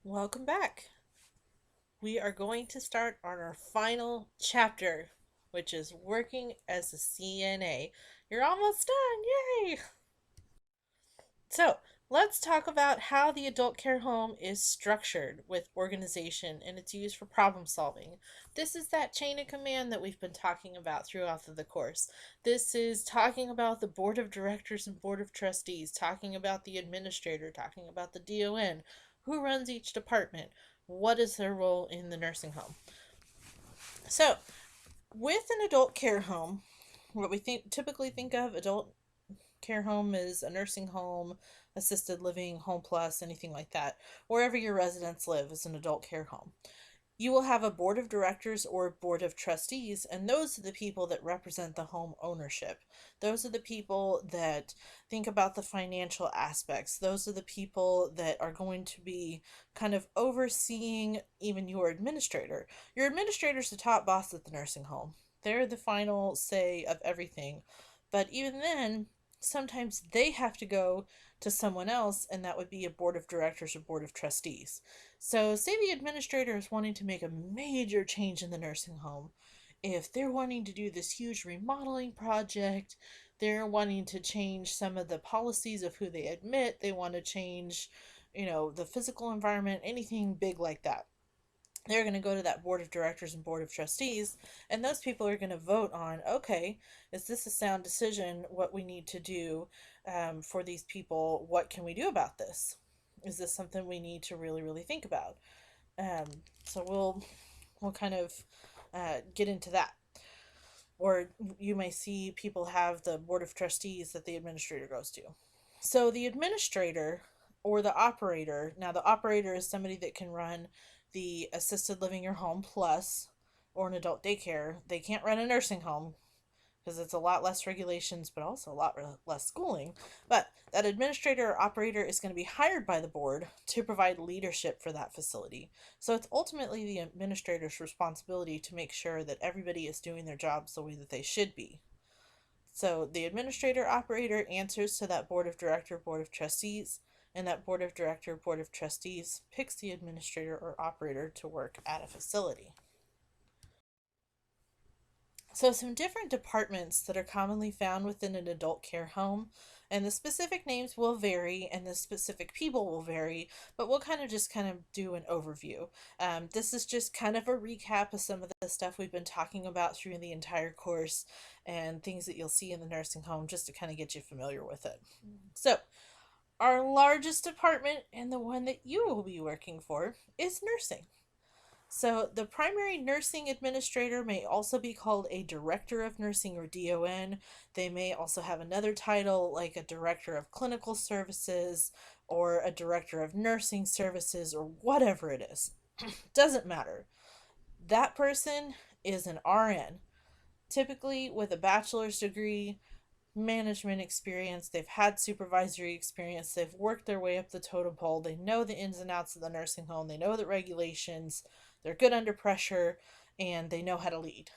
Welcome back. We are going to start on our final chapter, which is working as a CNA. You're almost done. Yay! So, let's talk about how the adult care home is structured with organization and it's used for problem solving. This is that chain of command that we've been talking about throughout the course. This is talking about the board of directors and board of trustees, talking about the administrator, talking about the DON, who runs each department, what is their role in the nursing home. So, with an adult care home, what we typically think of adult care home is a nursing home, assisted living, home plus, anything like that. Wherever your residents live is an adult care home. You will have a board of directors or board of trustees, and those are the people that represent the home ownership. Those are the people that think about the financial aspects. Those are the people that are going to be kind of overseeing even your administrator. Your administrator is the top boss at the nursing home. They're the final say of everything. But even then, sometimes they have to go to someone else, and that would be a board of directors or board of trustees. So, say the administrator is wanting to make a major change in the nursing home. If they're wanting to do this huge remodeling project, they're wanting to change some of the policies of who they admit, they want to change, the physical environment, anything big like that. They're going to go to that board of directors and board of trustees, and those people are going to vote on, okay, is this a sound decision? What we need to do for these people? What can we do about this? Is this something we need to really, really think about? Um, so we'll kind of get into that. Or you may see people have the board of trustees that the administrator goes to. So the administrator or the operator, now the operator is somebody that can run the assisted living or home plus or an adult daycare. They can't run a nursing home because it's a lot less regulations, but also a lot less schooling. But that administrator or operator is going to be hired by the board to provide leadership for that facility. So it's ultimately the administrator's responsibility to make sure that everybody is doing their jobs the way that they should be. So the administrator operator answers to that board of director, board of trustees, and that board of director, board of trustees picks the administrator or operator to work at a facility. So, some different departments that are commonly found within an adult care home, and the specific names will vary and the specific people will vary, but we'll kind of do an overview. This is just kind of a recap of some of the stuff we've been talking about through the entire course and things that you'll see in the nursing home just to kind of get you familiar with it. So, our largest department and the one that you will be working for is nursing. So, the primary nursing administrator may also be called a director of nursing or DON. They may also have another title like a director of clinical services or a director of nursing services or whatever it is. Doesn't matter. That person is an RN, typically with a bachelor's degree, management experience, they've had supervisory experience, they've worked their way up the totem pole, they know the ins and outs of the nursing home, they know the regulations, they're good under pressure, and they know how to lead.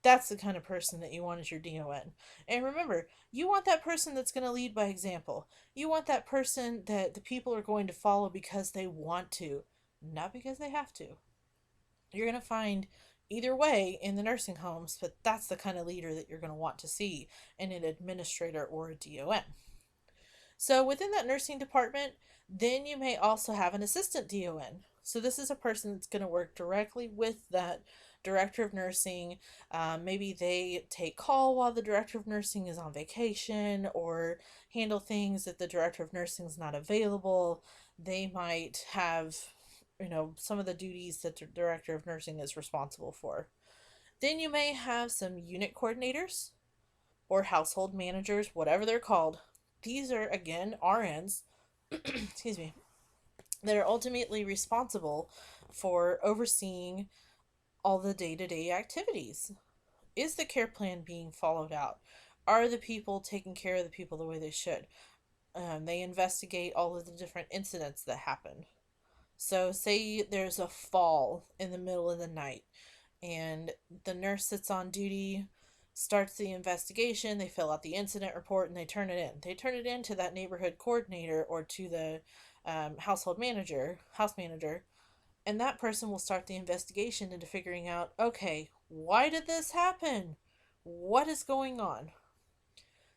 That's the kind of person that you want as your DON. And remember, you want that person that's going to lead by example. You want that person that the people are going to follow because they want to, not because they have to. You're going to find either way in the nursing homes, but that's the kind of leader that you're going to want to see in an administrator or a DON. So within that nursing department, then you may also have an assistant DON. So this is a person that's going to work directly with that director of nursing. Maybe they take call while the director of nursing is on vacation or handle things if the director of nursing is not available. They might have, some of the duties that the director of nursing is responsible for. Then you may have some unit coordinators or household managers, whatever they're called. These are, again, RNs, excuse me, that are ultimately responsible for overseeing all the day to day activities. Is the care plan being followed out? Are the people taking care of the people the way they should? They investigate all of the different incidents that happen. So, say there's a fall in the middle of the night, and the nurse that's on duty starts the investigation. They fill out the incident report and they turn it in. They turn it in to that neighborhood coordinator or to the household manager, house manager, and that person will start the investigation into figuring out, okay, why did this happen? What is going on?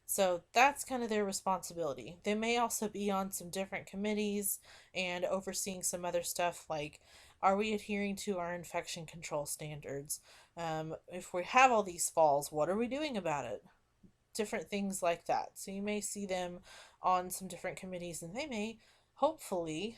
So that's kind of their responsibility. They may also be on some different committees and overseeing some other stuff like, are we adhering to our infection control standards? If we have all these falls, what are we doing about it? Different things like that. So you may see them on some different committees, and they may hopefully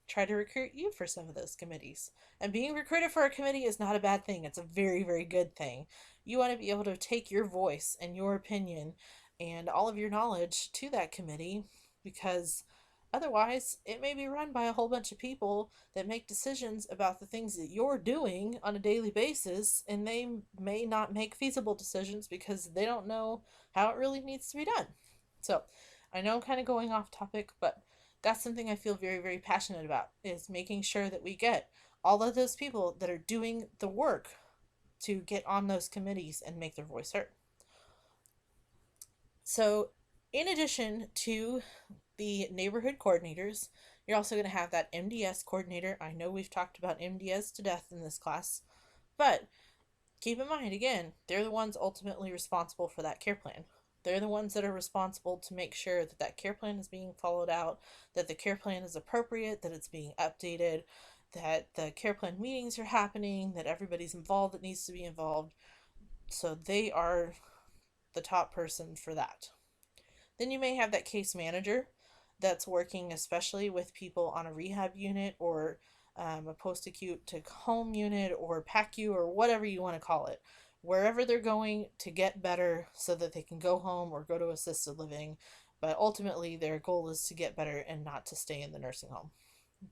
try to recruit you for some of those committees. And being recruited for a committee is not a bad thing, it's a very, very good thing. You want to be able to take your voice and your opinion and all of your knowledge to that committee, because otherwise it may be run by a whole bunch of people that make decisions about the things that you're doing on a daily basis, and they may not make feasible decisions because they don't know how it really needs to be done. So I know I'm kind of going off topic, but that's something I feel very, very passionate about, is making sure that we get all of those people that are doing the work to get on those committees and make their voice heard. So in addition to the neighborhood coordinators, you're also going to have that MDS coordinator. I know we've talked about MDS to death in this class, but keep in mind, again, they're the ones ultimately responsible for that care plan. They're the ones that are responsible to make sure that that care plan is being followed out, that the care plan is appropriate, that it's being updated, that the care plan meetings are happening, that everybody's involved that needs to be involved. So they are the top person for that. Then you may have that case manager that's working especially with people on a rehab unit, or a post-acute to home unit, or PACU, or whatever you want to call it, wherever they're going to get better so that they can go home or go to assisted living. But ultimately their goal is to get better and not to stay in the nursing home.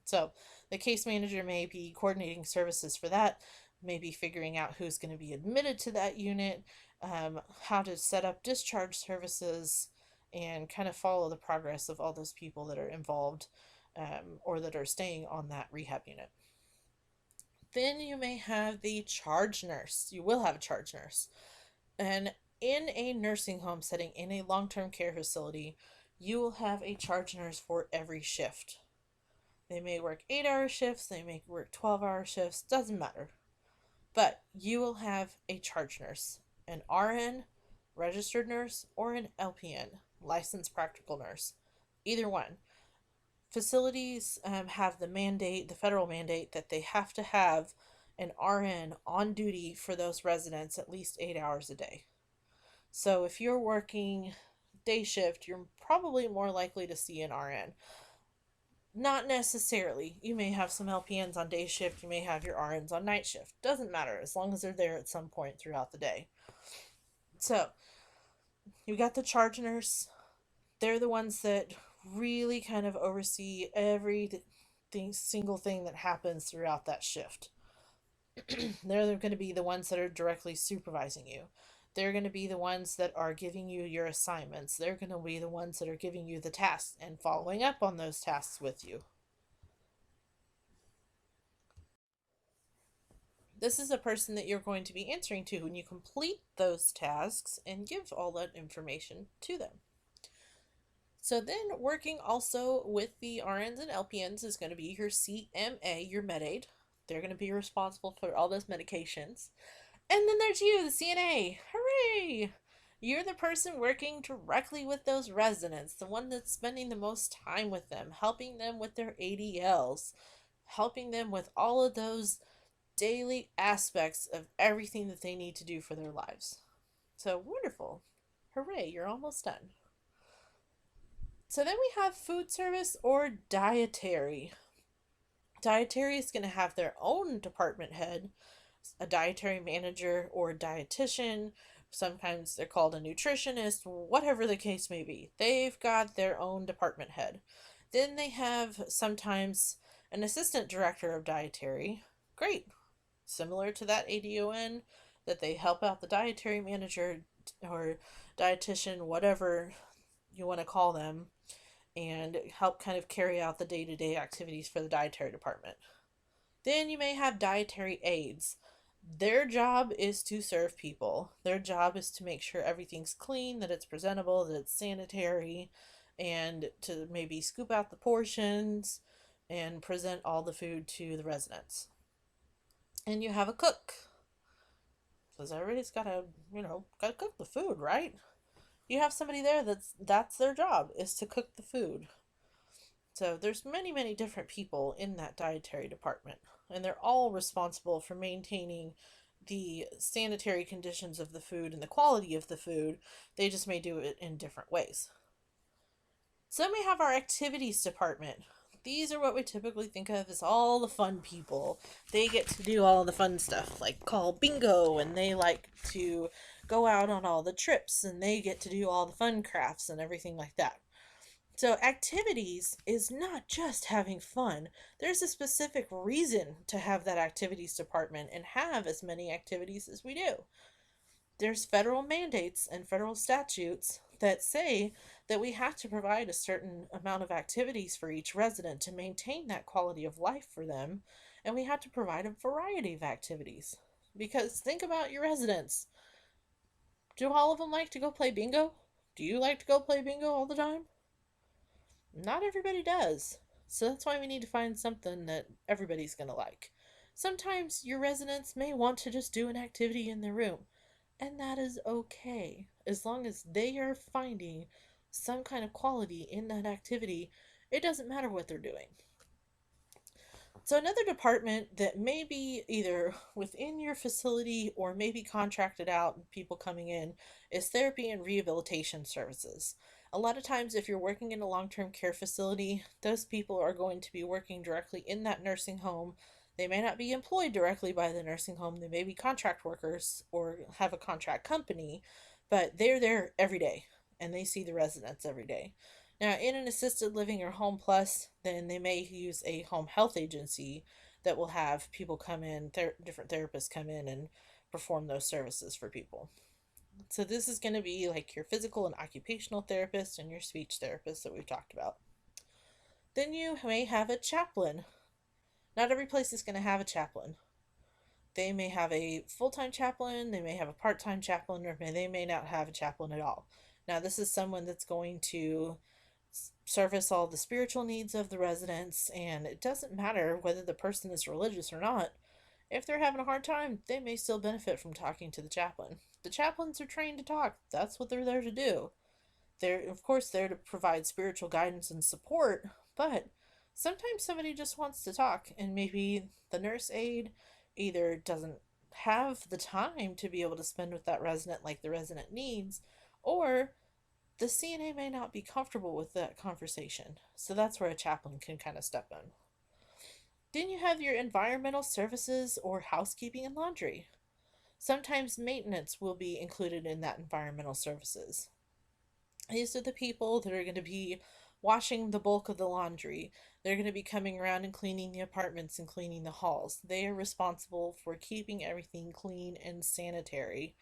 So the case manager may be coordinating services for that, maybe figuring out who's going to be admitted to that unit, how to set up discharge services, and kind of follow the progress of all those people that are involved, or that are staying on that rehab unit. Then you may have the charge nurse. You will have a charge nurse. And in a nursing home setting, in a long-term care facility, you will have a charge nurse for every shift. They may work 8-hour shifts, they may work 12-hour shifts, doesn't matter. But you will have a charge nurse, an RN, registered nurse, or an LPN, licensed practical nurse. Either one. Facilities have the federal mandate, that they have to have an RN on duty for those residents at least 8 hours a day. So if you're working day shift, you're probably more likely to see an RN. Not necessarily. You may have some LPNs on day shift, you may have your RNs on night shift. Doesn't matter, as long as they're there at some point throughout the day. So, you got the charge nurse. They're the ones that really kind of oversee single thing that happens throughout that shift. They're going to be the ones that are directly supervising you. They're going to be the ones that are giving you your assignments. They're going to be the ones that are giving you the tasks and following up on those tasks with you. This is a person that you're going to be answering to when you complete those tasks and give all that information to them. So then working also with the RNs and LPNs is going to be your CMA, your Med Aid. They're going to be responsible for all those medications. And then there's you, the CNA. Hooray! You're the person working directly with those residents, the one that's spending the most time with them, helping them with their ADLs, helping them with all of those daily aspects of everything that they need to do for their lives. So wonderful. Hooray, you're almost done. So then we have food service or dietary. Dietary is going to have their own department head, a dietary manager or a dietitian. Sometimes they're called a nutritionist, whatever the case may be. They've got their own department head. Then they have sometimes an assistant director of dietary. Great. Similar to that ADON, that they help out the dietary manager or dietitian, whatever you want to call them, and help kind of carry out the day-to-day activities for the dietary department. Then you may have dietary aids. Their job is to serve people. Their job is to make sure everything's clean, that it's presentable, that it's sanitary, and to maybe scoop out the portions and present all the food to the residents. And you have a cook, because everybody's gotta cook the food, right? You have somebody there that's their job, is to cook the food. So there's many different people in that dietary department, and they're all responsible for maintaining the sanitary conditions of the food and the quality of the food. They just may do it in different ways. So then we have our activities department. These are what we typically think of as all the fun people. They get to do all the fun stuff, like call bingo, and they like to go out on all the trips, and they get to do all the fun crafts and everything like that. So, activities is not just having fun. There's a specific reason to have that activities department and have as many activities as we do. There's federal mandates and federal statutes that say that we have to provide a certain amount of activities for each resident to maintain that quality of life for them, and we have to provide a variety of activities. Because think about your residents. Do all of them like to go play bingo? Do you like to go play bingo all the time? Not everybody does. So that's why we need to find something that everybody's going to like. Sometimes your residents may want to just do an activity in their room, and that is okay. As long as they are finding some kind of quality in that activity, it doesn't matter what they're doing. So, another department that may be either within your facility or maybe contracted out, people coming in, is therapy and rehabilitation services. A lot of times, if you're working in a long term care facility, those people are going to be working directly in that nursing home. They may not be employed directly by the nursing home, they may be contract workers or have a contract company, but they're there every day and they see the residents every day. Now, in an assisted living or home plus, then they may use a home health agency that will have people come in, different therapists come in and perform those services for people. So, this is going to be like your physical and occupational therapist and your speech therapist that we've talked about. Then you may have a chaplain. Not every place is going to have a chaplain. They may have a full time chaplain, they may have a part time chaplain, or they may not have a chaplain at all. Now, this is someone that's going to service all the spiritual needs of the residents, and it doesn't matter whether the person is religious or not. If they're having a hard time, they may still benefit from talking to the chaplain. The chaplains are trained to talk, that's what they're there to do. They're, of course, there to provide spiritual guidance and support, but sometimes somebody just wants to talk, and maybe the nurse aide either doesn't have the time to be able to spend with that resident like the resident needs, or the CNA may not be comfortable with that conversation. So that's where a chaplain can kind of step in. Then you have your environmental services or housekeeping and laundry. Sometimes maintenance will be included in that environmental services. These are the people that are going to be washing the bulk of the laundry. They're going to be coming around and cleaning the apartments and cleaning the halls. They are responsible for keeping everything clean and sanitary.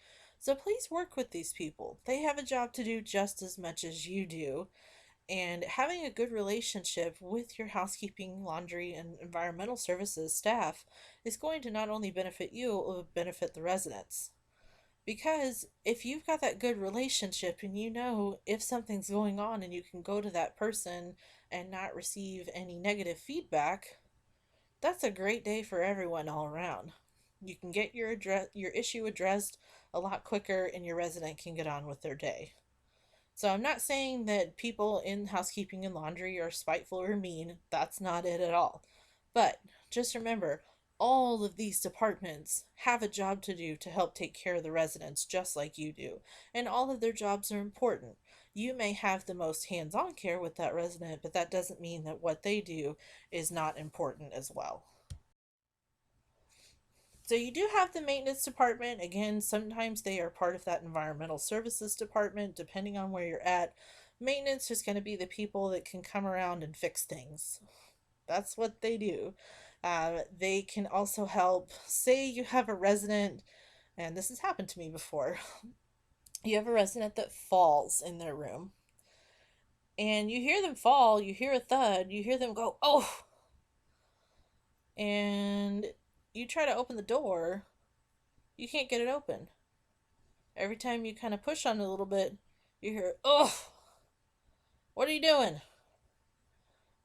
So please work with these people. They have a job to do just as much as you do. And having a good relationship with your housekeeping, laundry, and environmental services staff is going to not only benefit you, it will benefit the residents. Because if you've got that good relationship and you know if something's going on and you can go to that person and not receive any negative feedback, that's a great day for everyone all around. You can get your issue addressed a lot quicker and your resident can get on with their day. So I'm not saying that people in housekeeping and laundry are spiteful or mean. That's not it at all. But just remember, all of these departments have a job to do to help take care of the residents just like you do. And all of their jobs are important. You may have the most hands on care with that resident, but that doesn't mean that what they do is not important as well. So you do have the maintenance department. Again, sometimes they are part of that environmental services department, depending on where you're at. Maintenance is going to be the people that can come around and fix things. That's what they do. They can also help, say you have a resident, and this has happened to me before. You have a resident that falls in their room, and you hear them fall, you hear a thud, you hear them go, oh, and you try to open the door, you can't get it open. Every time you kind of push on it a little bit, you hear, oh, What are you doing?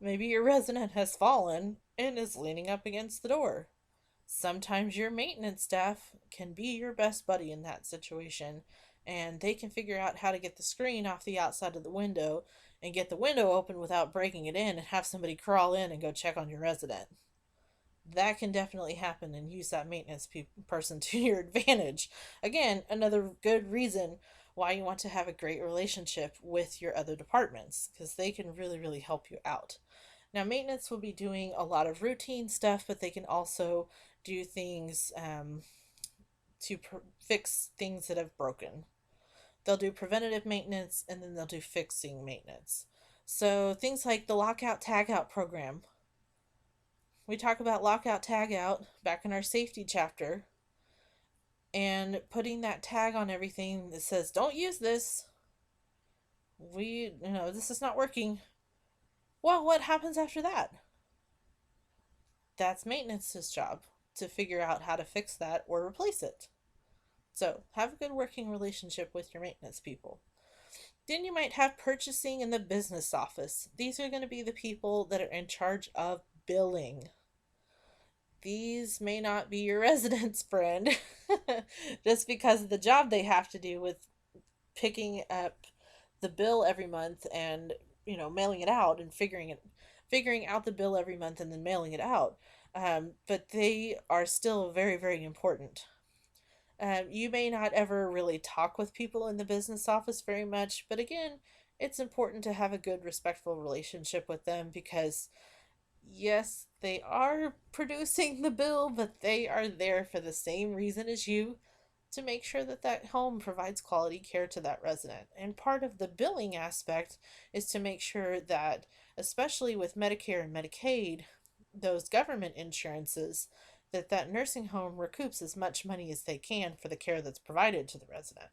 Maybe your resident has fallen and is leaning up against the door. Sometimes your maintenance staff can be your best buddy in that situation, and they can figure out how to get the screen off the outside of the window and get the window open without breaking it in and have somebody crawl in and go check on your resident. That can definitely happen, and use that maintenance person to your advantage. Again, another good reason why you want to have a great relationship with your other departments, because they can really, really help you out. Now, maintenance will be doing a lot of routine stuff, but they can also do things to fix things that have broken. They'll do preventative maintenance, and then they'll do fixing maintenance. So things like the lockout tagout program. We talk about lockout tagout back in our safety chapter, and putting that tag on everything that says don't use this. This is not working. Well, what happens after that? That's maintenance's job to figure out how to fix that or replace it. So have a good working relationship with your maintenance people. Then you might have purchasing in the business office. These are going to be the people that are in charge of billing. These may not be your resident's friend just because of the job they have to do with picking up the bill every month and mailing it out and figuring out the bill every month and then mailing it out. But they are still very, very important. You may not ever really talk with people in the business office very much, but again, it's important to have a good, respectful relationship with them because, yes, they are producing the bill, but they are there for the same reason as you, to make sure that that home provides quality care to that resident. And part of the billing aspect is to make sure that, especially with Medicare and Medicaid, those government insurances, that nursing home recoups as much money as they can for the care that's provided to the resident.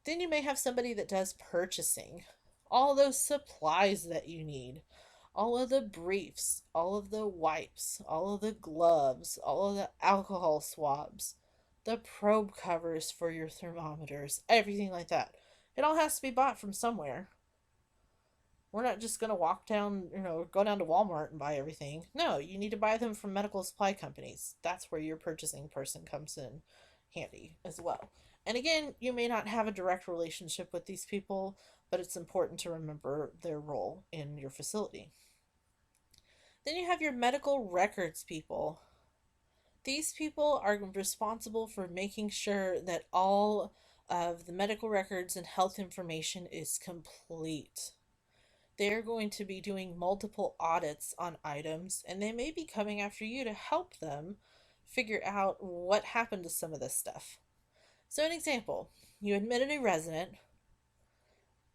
Then you may have somebody that does purchasing. All those supplies that you need, all of the briefs, all of the wipes, all of the gloves, all of the alcohol swabs, the probe covers for your thermometers, everything like that. It all has to be bought from somewhere. We're not just going to walk down, go down to Walmart and buy everything. No, you need to buy them from medical supply companies. That's where your purchasing person comes in handy as well. And again, you may not have a direct relationship with these people, but it's important to remember their role in your facility. Then you have your medical records people. These people are responsible for making sure that all of the medical records and health information is complete. They're going to be doing multiple audits on items, and they may be coming after you to help them figure out what happened to some of this stuff. So, an example, you admitted a resident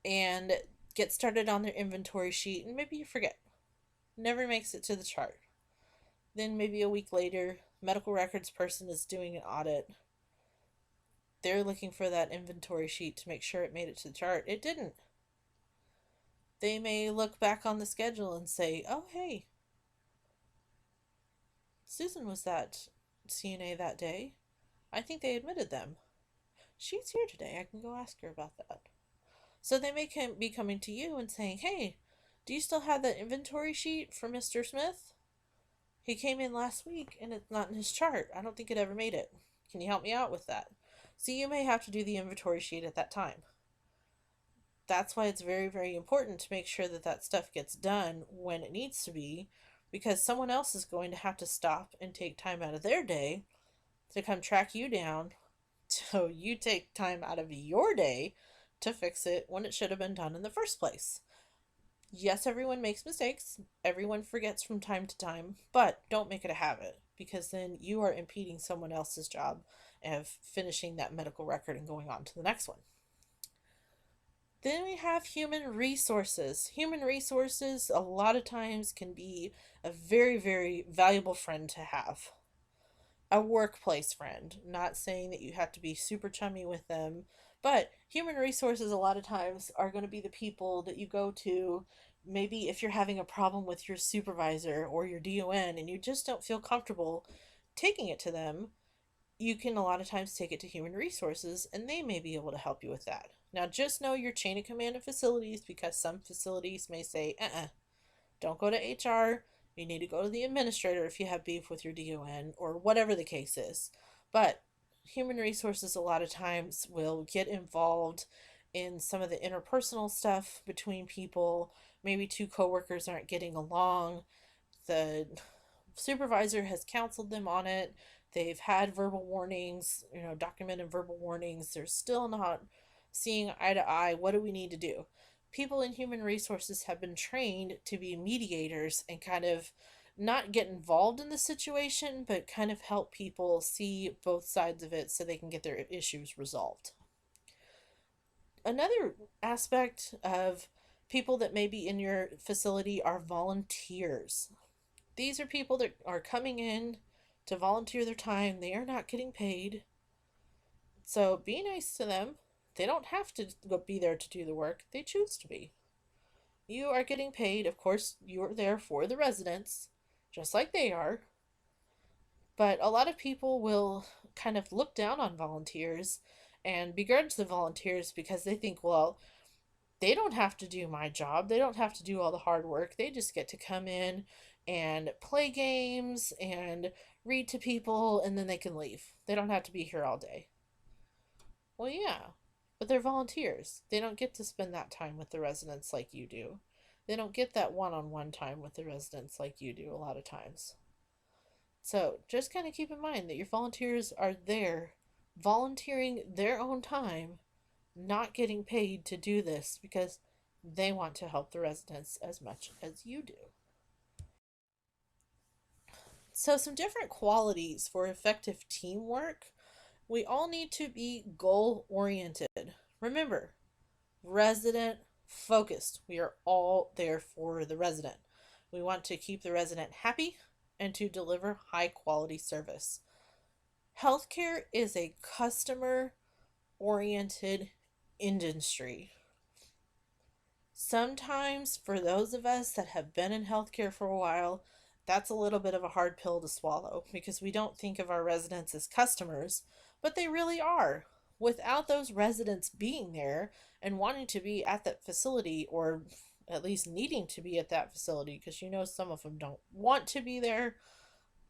and get started on their inventory sheet, and maybe you forget, never makes it to the chart. Then, maybe a week later, medical records person is doing an audit. They're looking for that inventory sheet to make sure it made it to the chart. It didn't. They may look back on the schedule and say, oh, hey, Susan was that CNA that day. I think they admitted them. She's here today. I can go ask her about that. So they may be coming to you and saying, hey, do you still have that inventory sheet for Mr. Smith? He came in last week and it's not in his chart. I don't think it ever made it. Can you help me out with that? So you may have to do the inventory sheet at that time. That's why it's very, very important to make sure that that stuff gets done when it needs to be, because someone else is going to have to stop and take time out of their day to come track you down, so you take time out of your day to fix it when it should have been done in the first place. Yes, everyone makes mistakes. Everyone forgets from time to time, but don't make it a habit, because then you are impeding someone else's job of finishing that medical record and going on to the next one. Then we have human resources. Human resources a lot of times can be a very, very valuable friend to have. A workplace friend. Not saying that you have to be super chummy with them, but human resources a lot of times are going to be the people that you go to. Maybe if you're having a problem with your supervisor or your DON and you just don't feel comfortable taking it to them, you can a lot of times take it to human resources and they may be able to help you with that. Now, just know your chain of command of facilities, because some facilities may say, don't go to HR. You need to go to the administrator if you have beef with your DON or whatever the case is. But human resources a lot of times will get involved in some of the interpersonal stuff between people. Maybe two coworkers aren't getting along. The supervisor has counseled them on it. They've had verbal warnings, documented verbal warnings. They're still not seeing eye to eye. What do we need to do? People in human resources have been trained to be mediators and kind of not get involved in the situation, but kind of help people see both sides of it so they can get their issues resolved. Another aspect of people that may be in your facility are volunteers. These are people that are coming in to volunteer their time. They are not getting paid. So be nice to them. They don't have to go be there to do the work. They choose to be. You are getting paid. Of course, you are there for the residents, just like they are. But a lot of people will kind of look down on volunteers and begrudge the volunteers because they think, well, they don't have to do my job. They don't have to do all the hard work. They just get to come in and play games and read to people, and then they can leave. They don't have to be here all day. Well, yeah, but they're volunteers. They don't get to spend that time with the residents like you do. They don't get that one-on-one time with the residents like you do a lot of times. So just kind of keep in mind that your volunteers are there volunteering their own time, not getting paid to do this because they want to help the residents as much as you do. So, some different qualities for effective teamwork. We all need to be goal oriented. Remember, resident focused. We are all there for the resident. We want to keep the resident happy and to deliver high quality service. Healthcare is a customer oriented industry. Sometimes, for those of us that have been in healthcare for a while, that's a little bit of a hard pill to swallow because we don't think of our residents as customers, but they really are. Without those residents being there and wanting to be at that facility, or at least needing to be at that facility, because some of them don't want to be there,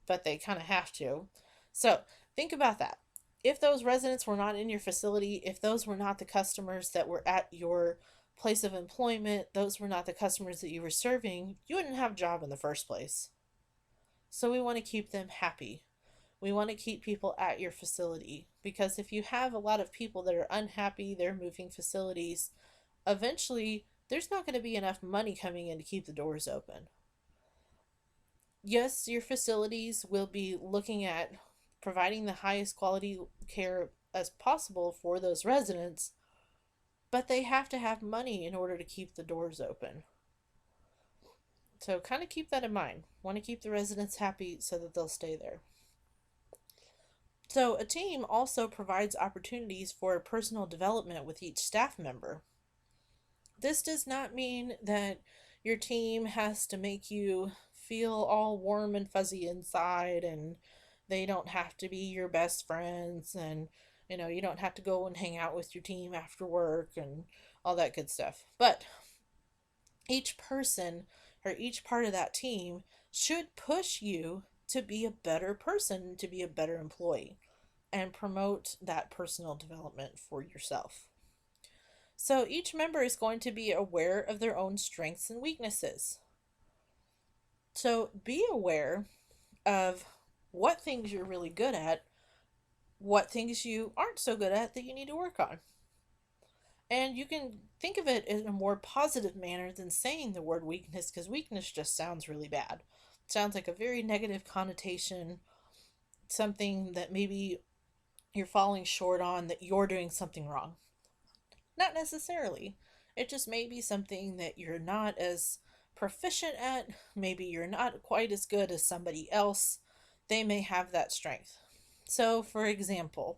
but they kind of have to. So think about that. If those residents were not in your facility, if those were not the customers that were at your place of employment, those were not the customers that you were serving, you wouldn't have a job in the first place. So we want to keep them happy. We want to keep people at your facility because if you have a lot of people that are unhappy, they're moving facilities, eventually there's not going to be enough money coming in to keep the doors open. Yes, your facilities will be looking at providing the highest quality care as possible for those residents, but they have to have money in order to keep the doors open. So kind of keep that in mind. Want to keep the residents happy so that they'll stay there. So a team also provides opportunities for personal development with each staff member. This does not mean that your team has to make you feel all warm and fuzzy inside, and they don't have to be your best friends, and you don't have to go and hang out with your team after work and all that good stuff. But each person or each part of that team should push you to be a better person, to be a better employee, and promote that personal development for yourself. So each member is going to be aware of their own strengths and weaknesses. So be aware of what things you're really good at, what things you aren't so good at that you need to work on. And you can think of it in a more positive manner than saying the word weakness, because weakness just sounds really bad. It sounds like a very negative connotation, something that maybe you're falling short on, that you're doing something wrong. Not necessarily. It just may be something that you're not as proficient at. Maybe you're not quite as good as somebody else. They may have that strength. So, for example,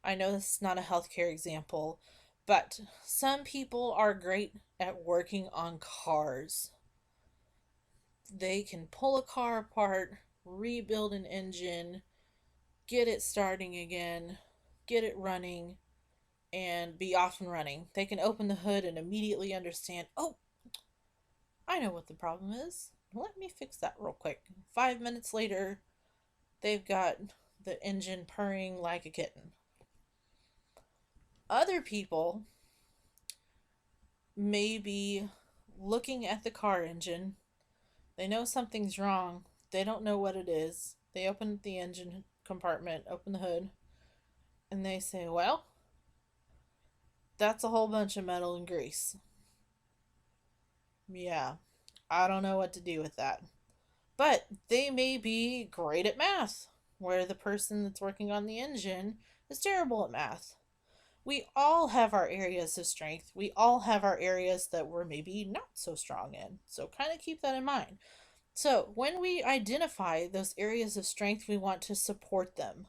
I know this is not a healthcare example, but some people are great at working on cars. They can pull a car apart, rebuild an engine, get it starting again, get it running, and be off and running. They can open the hood and immediately understand, oh, I know what the problem is. Let me fix that real quick. 5 minutes later, they've got the engine purring like a kitten. Other people may be looking at the car engine. They know something's wrong. They don't know what it is. They open the engine compartment, open the hood, and they say, well, that's a whole bunch of metal and grease. Yeah, I don't know what to do with that. But they may be great at math, where the person that's working on the engine is terrible at math. We all have our areas of strength. We all have our areas that we're maybe not so strong in. So kind of keep that in mind. So when we identify those areas of strength, we want to support them.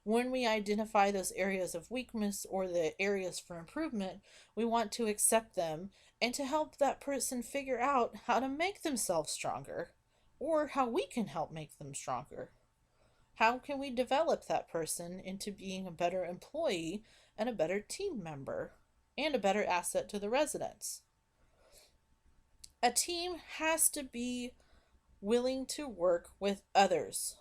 When we identify those areas of weakness or the areas for improvement, we want to accept them and to help that person figure out how to make themselves stronger or how we can help make them stronger. How can we develop that person into being a better employee and a better team member and a better asset to the residents? A team has to be willing to work with others.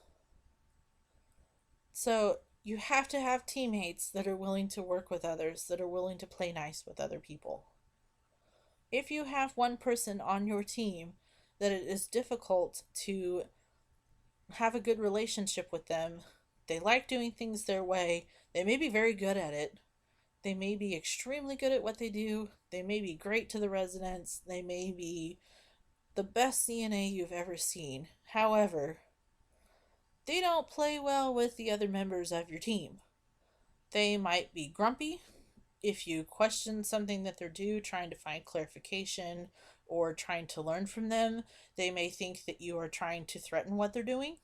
So you have to have teammates that are willing to work with others, that are willing to play nice with other people. If you have one person on your team that it is difficult to have a good relationship with them, they like doing things their way, they may be very good at it, they may be extremely good at what they do, they may be great to the residents, they may be the best CNA you've ever seen. However, they don't play well with the other members of your team. They might be grumpy if you question something that they're due, trying to find clarification or trying to learn from them. They may think that you are trying to threaten what they're doing.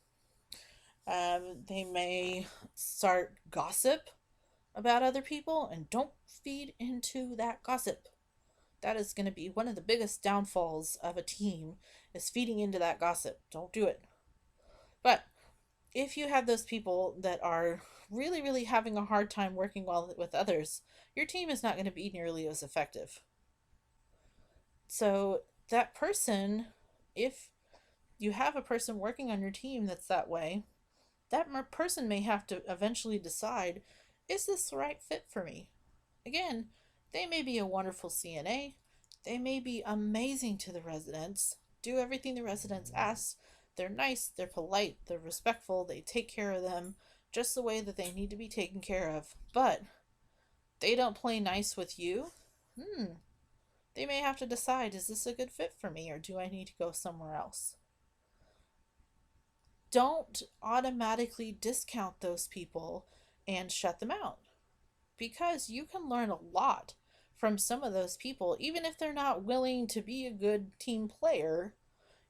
They may start gossip about other people, and don't feed into that gossip. That is going to be one of the biggest downfalls of a team, is feeding into that gossip. Don't do it. But if you have those people that are really, really having a hard time working well with others, your team is not going to be nearly as effective. So that person, if you have a person working on your team that's that way, that person may have to eventually decide, is this the right fit for me? Again, they may be a wonderful CNA. They may be amazing to the residents, do everything the residents ask. They're nice, they're polite, they're respectful, they take care of them just the way that they need to be taken care of. But they don't play nice with you. They may have to decide, is this a good fit for me or do I need to go somewhere else? Don't automatically discount those people and shut them out, because you can learn a lot from some of those people. Even if they're not willing to be a good team player,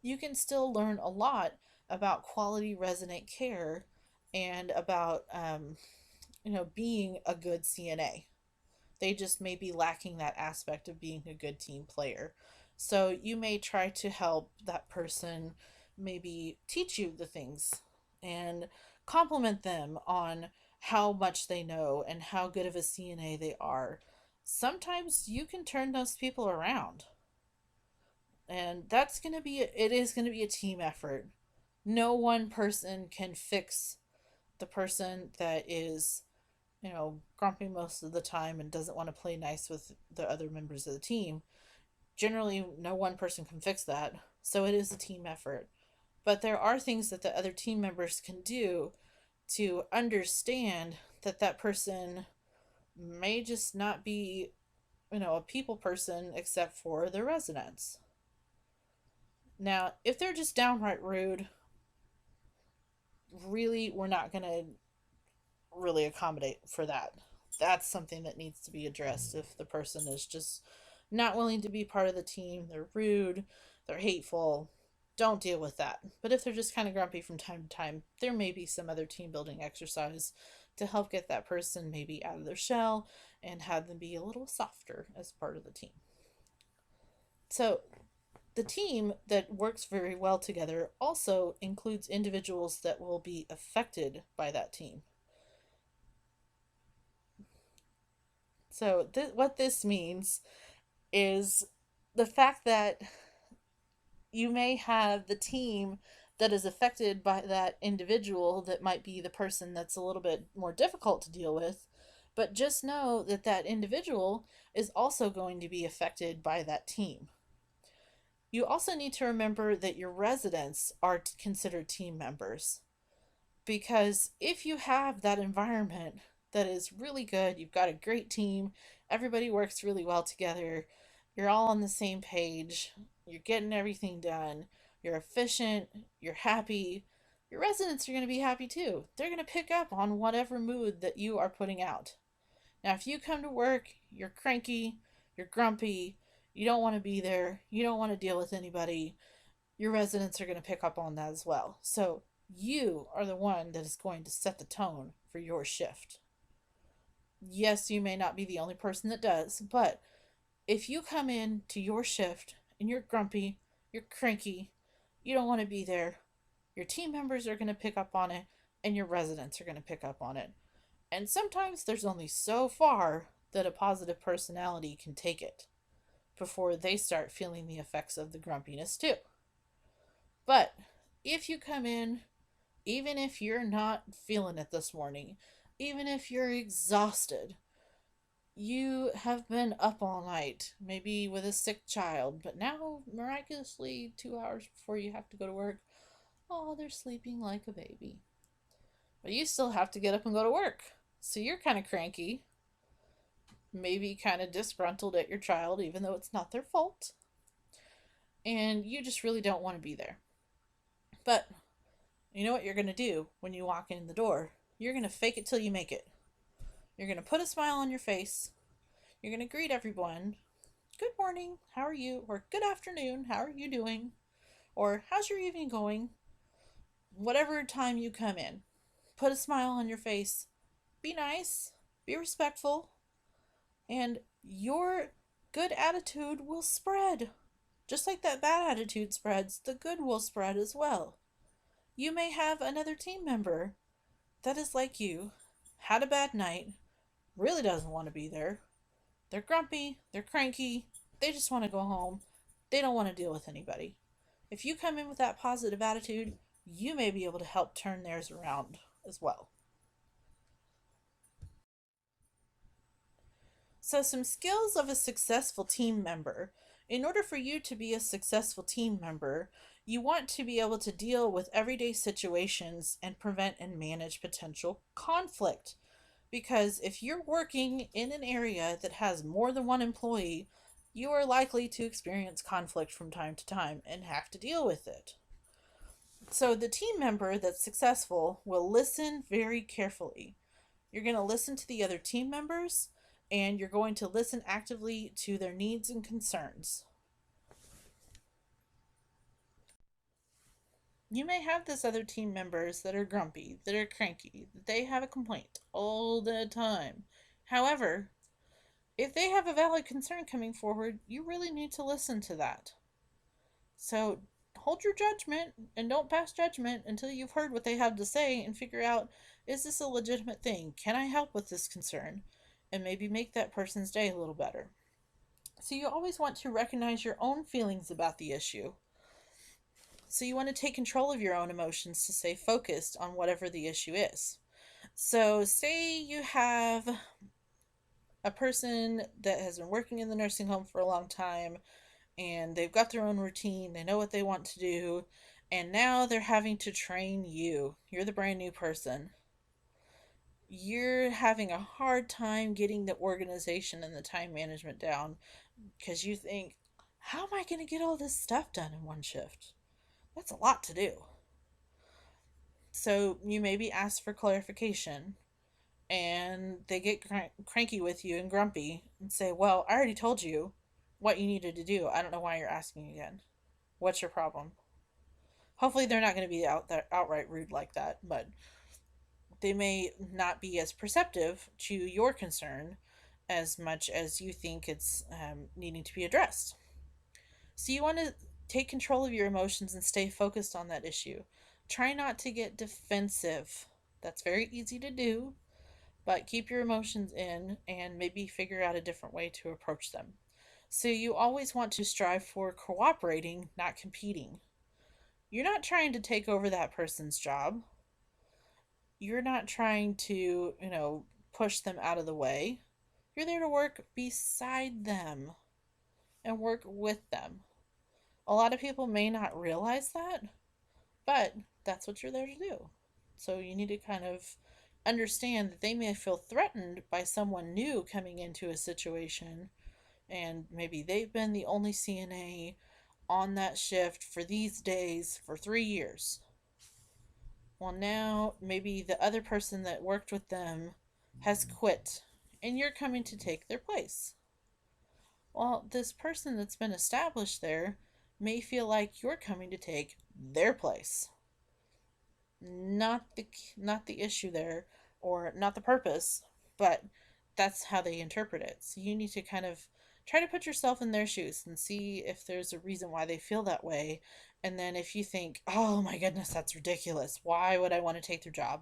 you can still learn a lot about quality resident care and about being a good CNA. They just may be lacking that aspect of being a good team player. So you may try to help that person, maybe teach you the things and compliment them on how much they know and how good of a CNA they are. Sometimes you can turn those people around. And it is going to be a team effort. No one person can fix the person that is, grumpy most of the time and doesn't want to play nice with the other members of the team. Generally, no one person can fix that. So it is a team effort. But there are things that the other team members can do to understand that that person may just not be, a people person except for the residents. Now, if they're just downright rude, really, we're not going to really accommodate for that. That's something that needs to be addressed. If the person is just not willing to be part of the team, they're rude, they're hateful, don't deal with that. But if they're just kind of grumpy from time to time, there may be some other team building exercise to help get that person maybe out of their shell and have them be a little softer as part of the team. So the team that works very well together also includes individuals that will be affected by that team. So, what this means is the fact that you may have the team that is affected by that individual that might be the person that's a little bit more difficult to deal with, but just know that that individual is also going to be affected by that team. You also need to remember that your residents are considered team members, because if you have that environment that is really good, you've got a great team, everybody works really well together, you're all on the same page, you're getting everything done, you're efficient, you're happy, your residents are going to be happy too. They're going to pick up on whatever mood that you are putting out. Now, if you come to work, you're cranky, you're grumpy, you don't want to be there, you don't want to deal with anybody, your residents are going to pick up on that as well. So you are the one that is going to set the tone for your shift. Yes, you may not be the only person that does, but if you come in to your shift and you're grumpy, you're cranky, you don't want to be there, your team members are going to pick up on it and your residents are going to pick up on it. And sometimes there's only so far that a positive personality can take it before they start feeling the effects of the grumpiness too. But if you come in, even if you're not feeling it this morning, even if you're exhausted, you have been up all night, maybe with a sick child, but now miraculously 2 hours before you have to go to work, oh, they're sleeping like a baby. But you still have to get up and go to work. So you're kind of cranky, maybe kind of disgruntled at your child, even though it's not their fault. And you just really don't want to be there. But you know what you're going to do when you walk in the door? You're going to fake it till you make it. You're going to put a smile on your face. You're going to greet everyone. Good morning, how are you? Or good afternoon, how are you doing? Or how's your evening going? Whatever time you come in, put a smile on your face. Be nice, be respectful, and your good attitude will spread. Just like that bad attitude spreads, the good will spread as well. You may have another team member that is like you, had a bad night, really doesn't want to be there. They're grumpy, they're cranky, they just want to go home, they don't want to deal with anybody. If you come in with that positive attitude, you may be able to help turn theirs around as well. So, some skills of a successful team member. In order for you to be a successful team member, you want to be able to deal with everyday situations and prevent and manage potential conflict. Because if you're working in an area that has more than one employee, you are likely to experience conflict from time to time and have to deal with it. So, the team member that's successful will listen very carefully. You're going to listen to the other team members and you're going to listen actively to their needs and concerns. You may have this other team members that are grumpy, that are cranky, that they have a complaint all the time. However, if they have a valid concern coming forward, you really need to listen to that. So hold your judgment and don't pass judgment until you've heard what they have to say and figure out, is this a legitimate thing? Can I help with this concern? And maybe make that person's day a little better. So you always want to recognize your own feelings about the issue. So you want to take control of your own emotions to stay focused on whatever the issue is. So say you have a person that has been working in the nursing home for a long time and they've got their own routine, they know what they want to do, and now they're having to train you. You're the brand new person. You're having a hard time getting the organization and the time management down because you think, how am I going to get all this stuff done in one shift? That's a lot to do. So you maybe ask for clarification and they get cranky with you and grumpy and say, well, I already told you what you needed to do. I don't know why you're asking again. What's your problem? Hopefully they're not going to be outright rude like that, but they may not be as perceptive to your concern as much as you think it's needing to be addressed. So you want to take control of your emotions and stay focused on that issue. Try not to get defensive. That's very easy to do, but keep your emotions in and maybe figure out a different way to approach them. So you always want to strive for cooperating, not competing. You're not trying to take over that person's job. You're not trying to, push them out of the way. You're there to work beside them and work with them. A lot of people may not realize that, but that's what you're there to do. So you need to kind of understand that they may feel threatened by someone new coming into a situation, and maybe they've been the only CNA on that shift for these days for 3 years. Well, now maybe the other person that worked with them has quit and you're coming to take their place. Well, this person that's been established there may feel like you're coming to take their place. Not the issue there, or not the purpose, but that's how they interpret it. So you need to kind of try to put yourself in their shoes and see if there's a reason why they feel that way. And then if you think, oh my goodness, that's ridiculous, why would I want to take their job?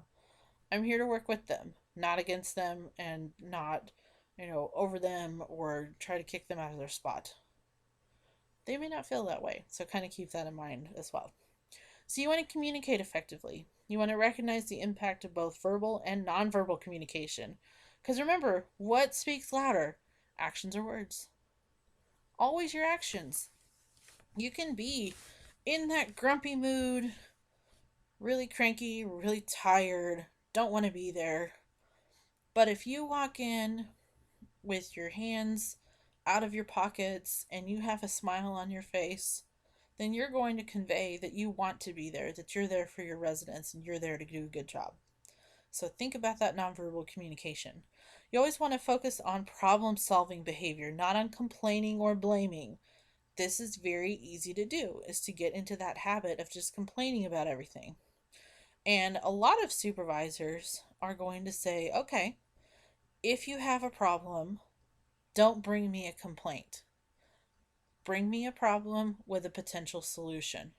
I'm here to work with them, not against them, and not, over them or try to kick them out of their spot. They may not feel that way, so kind of keep that in mind as well. So you want to communicate effectively. You want to recognize the impact of both verbal and nonverbal communication. Because remember, what speaks louder? Actions or words? Always your actions. You can be in that grumpy mood, really cranky, really tired, don't want to be there. But if you walk in with your hands out of your pockets and you have a smile on your face, then you're going to convey that you want to be there, that you're there for your residents and you're there to do a good job. So think about that nonverbal communication. You always want to focus on problem solving behavior, not on complaining or blaming. This is very easy to do, is to get into that habit of just complaining about everything. And a lot of supervisors are going to say, okay, if you have a problem, don't bring me a complaint. Bring me a problem with a potential solution.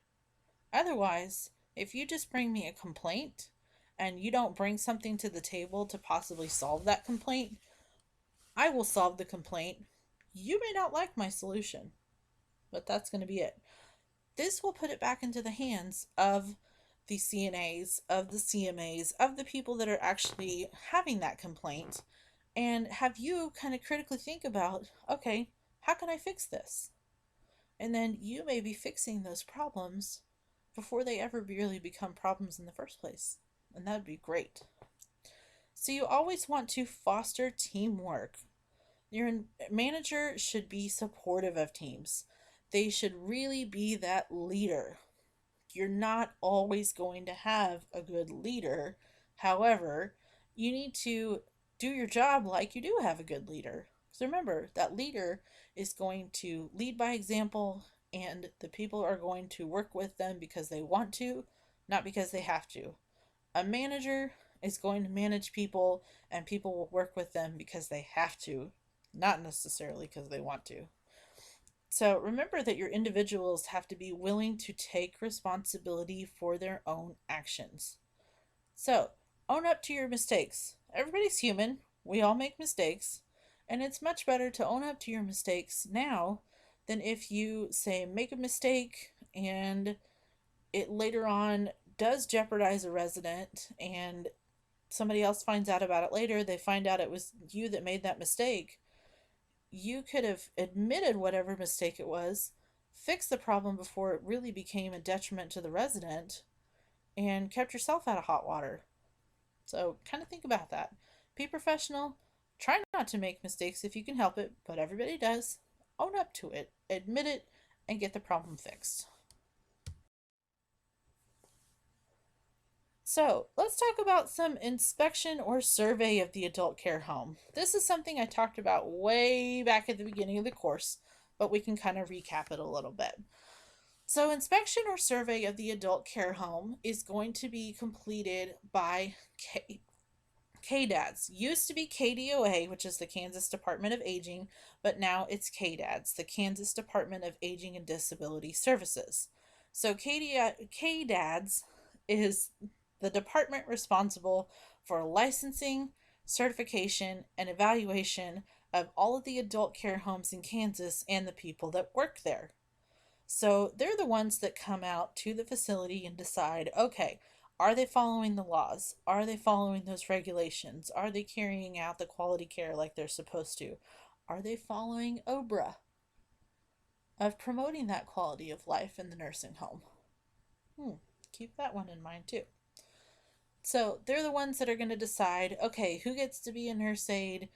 Otherwise, if you just bring me a complaint and you don't bring something to the table to possibly solve that complaint, I will solve the complaint. You may not like my solution, but that's going to be it. This will put it back into the hands of the CNAs, of the CMAs, of the people that are actually having that complaint, and have you kind of critically think about, okay, how can I fix this? And then you may be fixing those problems before they ever really become problems in the first place. And that would be great. So you always want to foster teamwork. Your manager should be supportive of teams. They should really be that leader. You're not always going to have a good leader. However, you need to do your job like you do have a good leader. So remember, that leader is going to lead by example, and the people are going to work with them because they want to, not because they have to. A manager is going to manage people, and people will work with them because they have to, not necessarily because they want to. So remember that your individuals have to be willing to take responsibility for their own actions. So own up to your mistakes. Everybody's human. We all make mistakes. And it's much better to own up to your mistakes now than if you, say, make a mistake and it later on does jeopardize a resident and somebody else finds out about it later. They find out it was you that made that mistake. You could have admitted whatever mistake it was, fixed the problem before it really became a detriment to the resident, and kept yourself out of hot water. So kind of think about that. Be professional. Try not to make mistakes if you can help it, but everybody does. Own up to it, admit it, and get the problem fixed. So let's talk about some inspection or survey of the adult care home. This is something I talked about way back at the beginning of the course, but we can kind of recap it a little bit. So inspection or survey of the adult care home is going to be completed by KDADS. Used to be KDOA, which is the Kansas Department of Aging, but now it's KDADS, the Kansas Department of Aging and Disability Services. So KDADS is the department responsible for licensing, certification, and evaluation of all of the adult care homes in Kansas and the people that work there. So they're the ones that come out to the facility and decide, okay, are they following the laws? Are they following those regulations? Are they carrying out the quality care like they're supposed to? Are they following OBRA of promoting that quality of life in the nursing home? Keep that one in mind too. So they're the ones that are going to decide, okay, who gets to be a nurse aide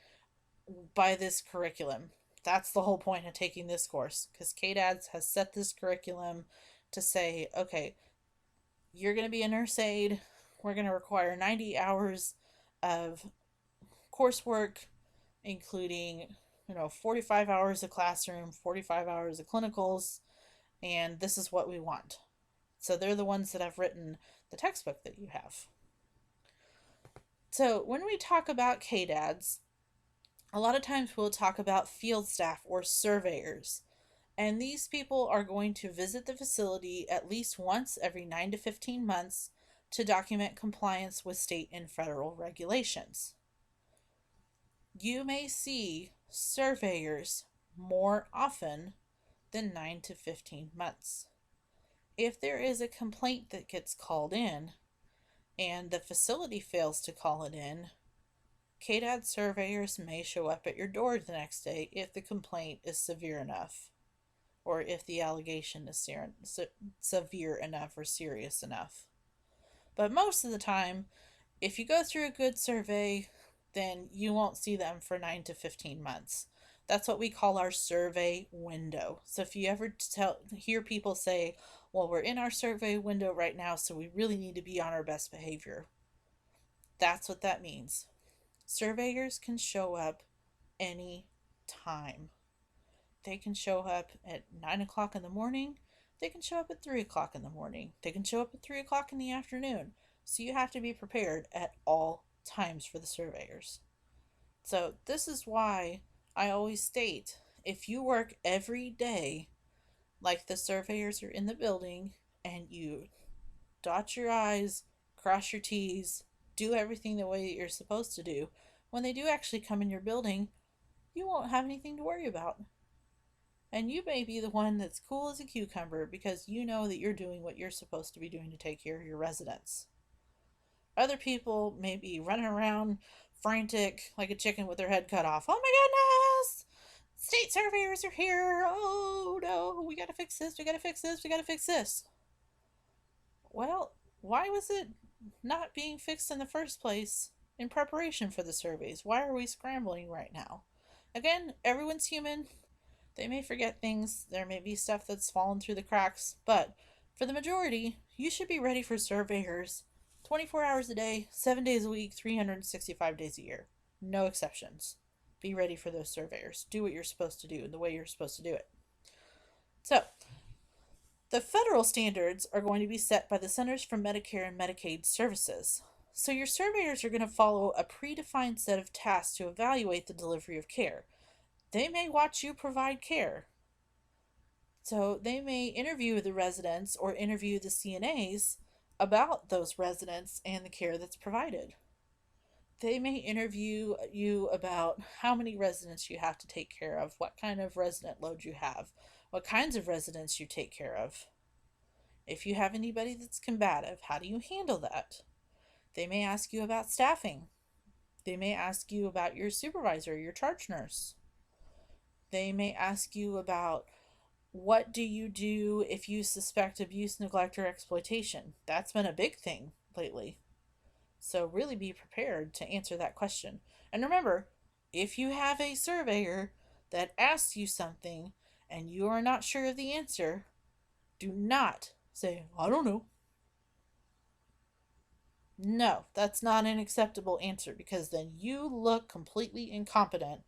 by this curriculum. That's the whole point of taking this course, because KDADS has set this curriculum to say, okay, you're going to be a nurse aide. We're going to require 90 hours of coursework, including 45 hours of classroom, 45 hours of clinicals, and this is what we want. So they're the ones that have written the textbook that you have. So when we talk about KDADS, a lot of times we'll talk about field staff or surveyors. And these people are going to visit the facility at least once every 9 to 15 months to document compliance with state and federal regulations. You may see surveyors more often than 9 to 15 months. If there is a complaint that gets called in and the facility fails to call it in, KDAD surveyors may show up at your door the next day if the complaint is severe enough, or if the allegation is severe enough or serious enough. But most of the time, if you go through a good survey, then you won't see them for 9 to 15 months. That's what we call our survey window. So if you ever hear people say, well, we're in our survey window right now, so we really need to be on our best behavior, that's what that means. Surveyors can show up any time. They can show up at 9 o'clock in the morning. They can show up at 3 o'clock in the morning. They can show up at 3 o'clock in the afternoon. So you have to be prepared at all times for the surveyors. So this is why I always state, if you work every day like the surveyors are in the building and you dot your I's, cross your T's, do everything the way that you're supposed to do, when they do actually come in your building, you won't have anything to worry about. And you may be the one that's cool as a cucumber because you know that you're doing what you're supposed to be doing to take care of your residents. Other people may be running around frantic like a chicken with their head cut off. Oh my goodness! State surveyors are here! Oh no, we gotta fix this, we gotta fix this, we gotta fix this. Well, why was it not being fixed in the first place in preparation for the surveys? Why are we scrambling right now? Again, everyone's human. They may forget things. There may be stuff that's fallen through the cracks, but for the majority, you should be ready for surveyors 24 hours a day, 7 days a week, 365 days a year. No exceptions. Be ready for those surveyors. Do what you're supposed to do and the way you're supposed to do it. So, the federal standards are going to be set by the Centers for Medicare and Medicaid Services. So your surveyors are going to follow a predefined set of tasks to evaluate the delivery of care. They may watch you provide care. So they may interview the residents or interview the CNAs about those residents and the care that's provided. They may interview you about how many residents you have to take care of, what kind of resident load you have, what kinds of residents you take care of. If you have anybody that's combative, how do you handle that? They may ask you about staffing. They may ask you about your supervisor, your charge nurse. They may ask you about what do you do if you suspect abuse, neglect, or exploitation. That's been a big thing lately. So really be prepared to answer that question. And remember, if you have a surveyor that asks you something and you are not sure of the answer, do not say, I don't know. No, that's not an acceptable answer because then you look completely incompetent.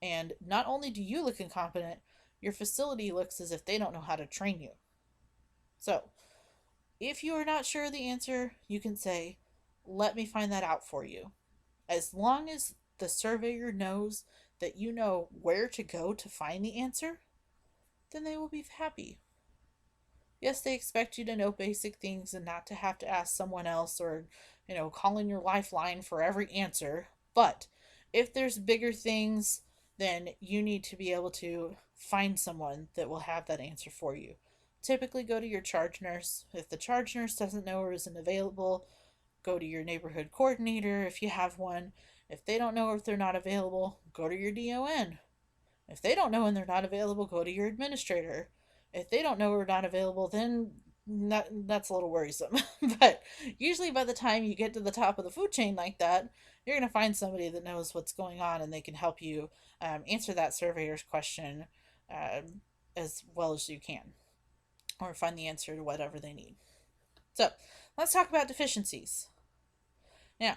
And not only do you look incompetent, your facility looks as if they don't know how to train you. So, if you are not sure of the answer, you can say, let me find that out for you. As long as the surveyor knows that you know where to go to find the answer, then they will be happy. Yes, they expect you to know basic things and not to have to ask someone else or, call in your lifeline for every answer. But if there's bigger things, then you need to be able to find someone that will have that answer for you. Typically, go to your charge nurse. If the charge nurse doesn't know or isn't available, go to your neighborhood coordinator if you have one. If they don't know or if they're not available, go to your DON. If they don't know and they're not available, go to your administrator. If they don't know or not available, then that's a little worrisome. But usually by the time you get to the top of the food chain like that, you're going to find somebody that knows what's going on and they can help you answer that surveyor's question as well as you can, or find the answer to whatever they need. So let's talk about deficiencies. Now,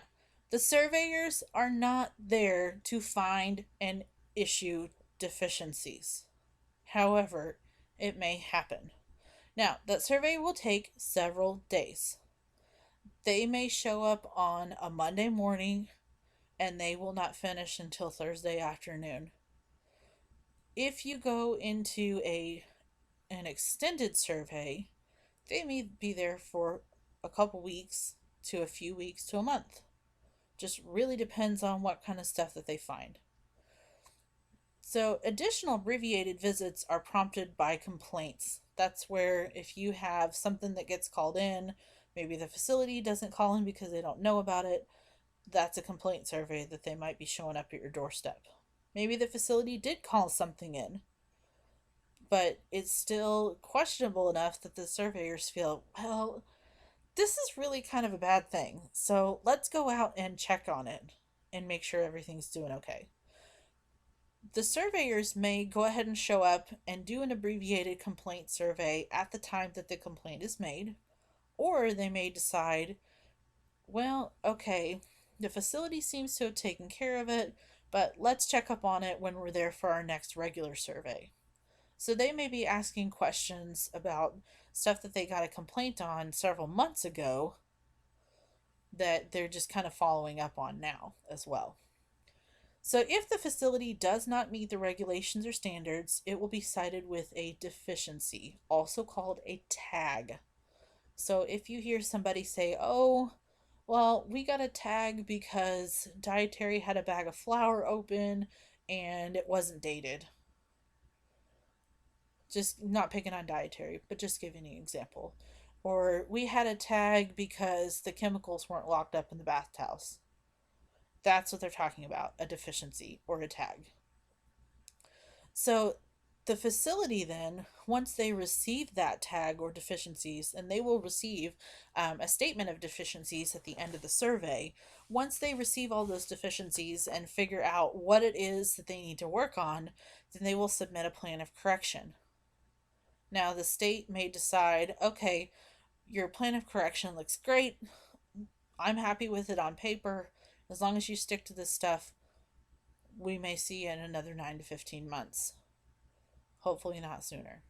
the surveyors are not there to find and issue deficiencies. However, it may happen. Now, that survey will take several days. They may show up on a Monday morning and they will not finish until Thursday afternoon. If you go into an extended survey, they may be there for a couple weeks to a few weeks to a month. Just really depends on what kind of stuff that they find. So, additional abbreviated visits are prompted by complaints. That's where if you have something that gets called in, maybe the facility doesn't call in because they don't know about it, that's a complaint survey that they might be showing up at your doorstep. Maybe the facility did call something in, but it's still questionable enough that the surveyors feel, well, this is really kind of a bad thing. So let's go out and check on it and make sure everything's doing okay. The surveyors may go ahead and show up and do an abbreviated complaint survey at the time that the complaint is made, or they may decide, well, okay, the facility seems to have taken care of it, but let's check up on it when we're there for our next regular survey. So they may be asking questions about stuff that they got a complaint on several months ago that they're just kind of following up on now as well. So if the facility does not meet the regulations or standards, it will be cited with a deficiency, also called a tag. So if you hear somebody say, oh, well, we got a tag because Dietary had a bag of flour open and it wasn't dated. Just not picking on Dietary, but just giving an example. Or we had a tag because the chemicals weren't locked up in the bathhouse. That's what they're talking about, a deficiency or a tag. So the facility then, once they receive that tag or deficiencies, and they will receive a statement of deficiencies at the end of the survey, once they receive all those deficiencies and figure out what it is that they need to work on, then they will submit a plan of correction. Now, the state may decide, okay, your plan of correction looks great. I'm happy with it on paper. As long as you stick to this stuff, we may see you in another 9 to 15 months. Hopefully not sooner.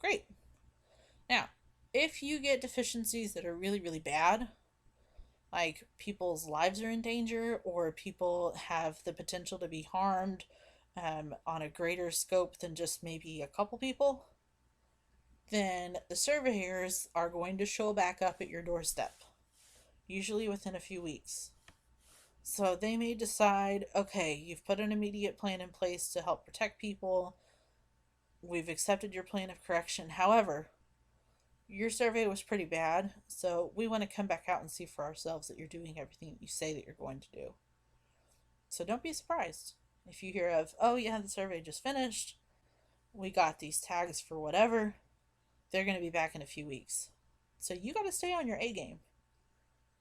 Great. Now, if you get deficiencies that are really, really bad, like people's lives are in danger or people have the potential to be harmed on a greater scope than just maybe a couple people, then the surveyors are going to show back up at your doorstep, usually within a few weeks. So they may decide, okay, you've put an immediate plan in place to help protect people. We've accepted your plan of correction. However, your survey was pretty bad, so we want to come back out and see for ourselves that you're doing everything you say that you're going to do. So don't be surprised if you hear of, oh yeah, the survey just finished. We got these tags for whatever. They're going to be back in a few weeks. So you got to stay on your A game.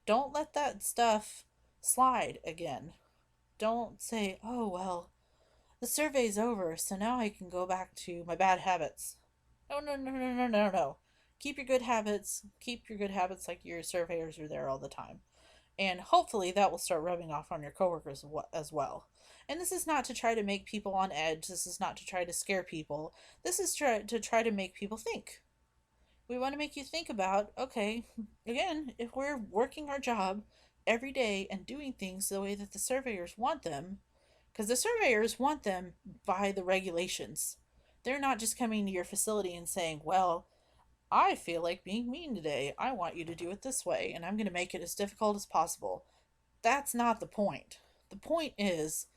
Don't let that stuff slide again. Don't say, oh, well, the survey's over, so now I can go back to my bad habits. No, no, no, no, no, no, no. Keep your good habits. Keep your good habits like your surveyors are there all the time. And hopefully that will start rubbing off on your coworkers as well. And this is not to try to make people on edge. This is not to try to scare people. This is to try to make people think. We want to make you think about, okay, again, if we're working our job every day and doing things the way that the surveyors want them, because the surveyors want them by the regulations. They're not just coming to your facility and saying, well, I feel like being mean today. I want you to do it this way, and I'm going to make it as difficult as possible. That's not the point. The point is,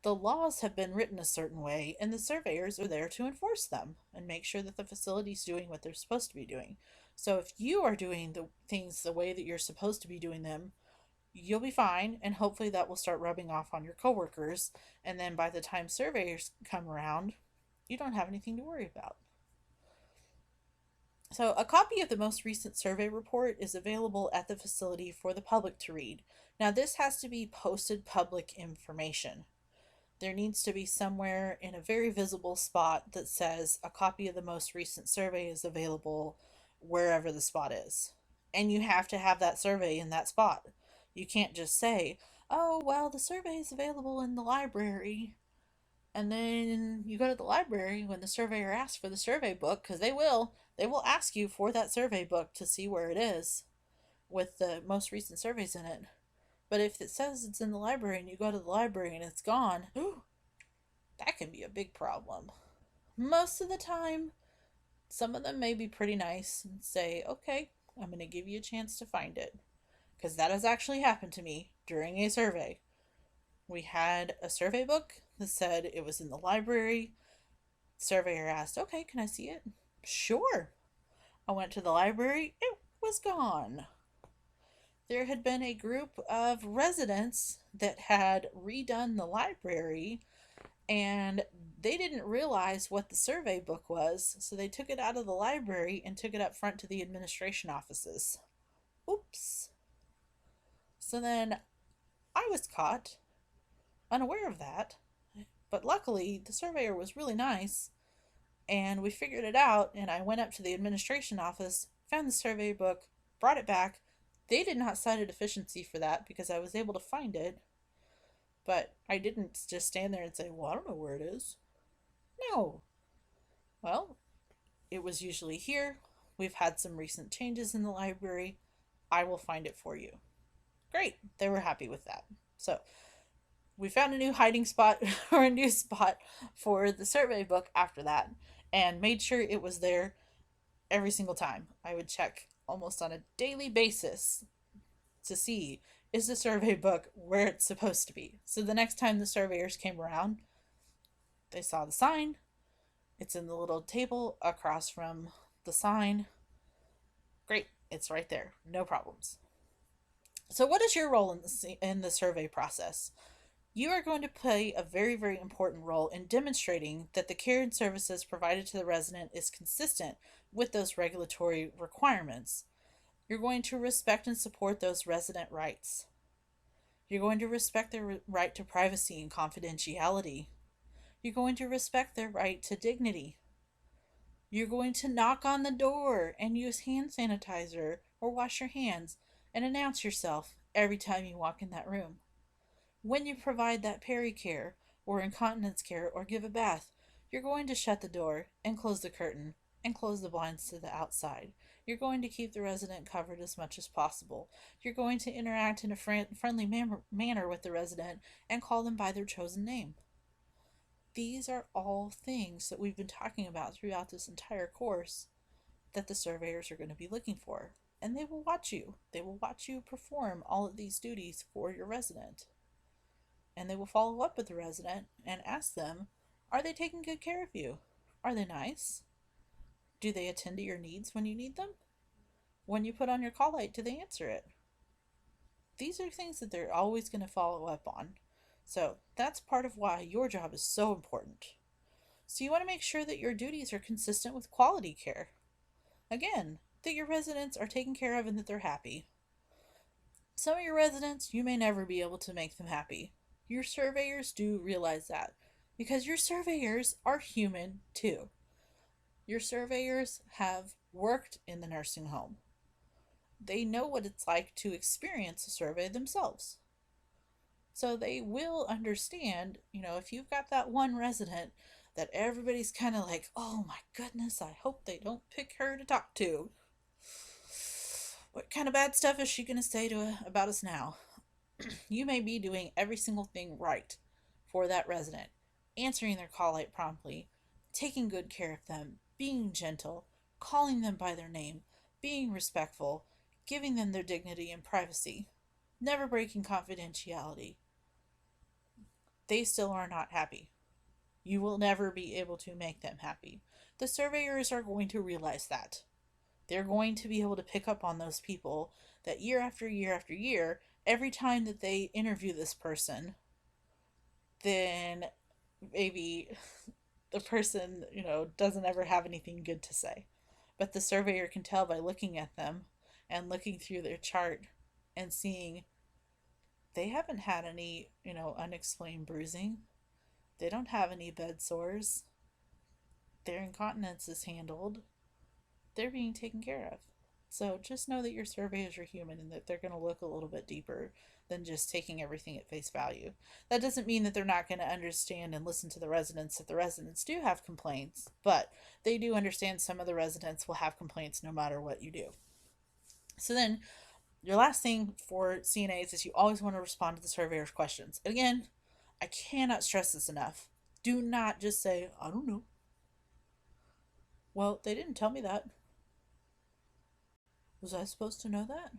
the laws have been written a certain way, and the surveyors are there to enforce them and make sure that the facility's doing what they're supposed to be doing. So if you are doing the things the way that you're supposed to be doing them, you'll be fine, and hopefully that will start rubbing off on your coworkers. And then by the time surveyors come around, you don't have anything to worry about. So, a copy of the most recent survey report is available at the facility for the public to read. Now, this has to be posted public information. There needs to be somewhere in a very visible spot that says a copy of the most recent survey is available wherever the spot is. And you have to have that survey in that spot. You can't just say, oh, well, the survey is available in the library. And then you go to the library when the surveyor asks for the survey book, because they will ask you for that survey book to see where it is with the most recent surveys in it. But if it says it's in the library and you go to the library and it's gone, that can be a big problem. Most of the time, some of them may be pretty nice and say, okay, I'm going to give you a chance to find it. Because that has actually happened to me during a survey. We had a survey book that said it was in the library. The surveyor asked, okay, can I see it? Sure. I went to the library, it was gone. There had been a group of residents that had redone the library, and they didn't realize what the survey book was, so they took it out of the library and took it up front to the administration offices. Oops. So then I was caught unaware of that, but luckily the surveyor was really nice and we figured it out, and I went up to the administration office, found the survey book, brought it back. They did not cite a deficiency for that because I was able to find it, but I didn't just stand there and say, well, I don't know where it is. No. Well, it was usually here. We've had some recent changes in the library. I will find it for you. Great. They were happy with that. So we found a new hiding spot or a new spot for the survey book after that and made sure it was there every single time. I would check almost on a daily basis to see, is the survey book where it's supposed to be. So the next time the surveyors came around, they saw the sign. It's in the little table across from the sign. Great, it's right there. No problems. So what is your role in the survey process? You are going to play a very, very important role in demonstrating that the care and services provided to the resident is consistent with those regulatory requirements. You're going to respect and support those resident rights. You're going to respect their right to privacy and confidentiality. You're going to respect their right to dignity. You're going to knock on the door and use hand sanitizer or wash your hands and announce yourself every time you walk in that room. When you provide that pericare or incontinence care or give a bath, you're going to shut the door and close the curtain and close the blinds to the outside. You're going to keep the resident covered as much as possible. You're going to interact in a friendly manner with the resident and call them by their chosen name. These are all things that we've been talking about throughout this entire course that the surveyors are going to be looking for. And they will watch you. They will watch you perform all of these duties for your resident. And they will follow up with the resident and ask them, are they taking good care of you? Are they nice? Do they attend to your needs when you need them? When you put on your call light, do they answer it? These are things that they're always going to follow up on. So that's part of why your job is so important. So you want to make sure that your duties are consistent with quality care. Again, that your residents are taken care of and that they're happy. Some of your residents, you may never be able to make them happy. Your surveyors do realize that, because your surveyors are human too. Your surveyors have worked in the nursing home. They know what it's like to experience a survey themselves. So they will understand, if you've got that one resident that everybody's kind of like, oh my goodness, I hope they don't pick her to talk to. What kind of bad stuff is she going to say about us now? You may be doing every single thing right for that resident, answering their call light promptly, taking good care of them, being gentle, calling them by their name, being respectful, giving them their dignity and privacy, never breaking confidentiality. they still are not happy. You will never be able to make them happy. The surveyors are going to realize that. They're going to be able to pick up on those people that year after year after year, every time that they interview this person, then maybe the person, doesn't ever have anything good to say. But the surveyor can tell by looking at them and looking through their chart and seeing they haven't had any, unexplained bruising. They don't have any bed sores. Their incontinence is handled. They're being taken care of. So just know that your surveyors are human and that they're going to look a little bit deeper than just taking everything at face value. That doesn't mean that they're not going to understand and listen to the residents if the residents do have complaints, but they do understand some of the residents will have complaints no matter what you do. So then your last thing for CNAs is you always want to respond to the surveyor's questions. And again, I cannot stress this enough. Do not just say, I don't know. Well, they didn't tell me that. Was I supposed to know that?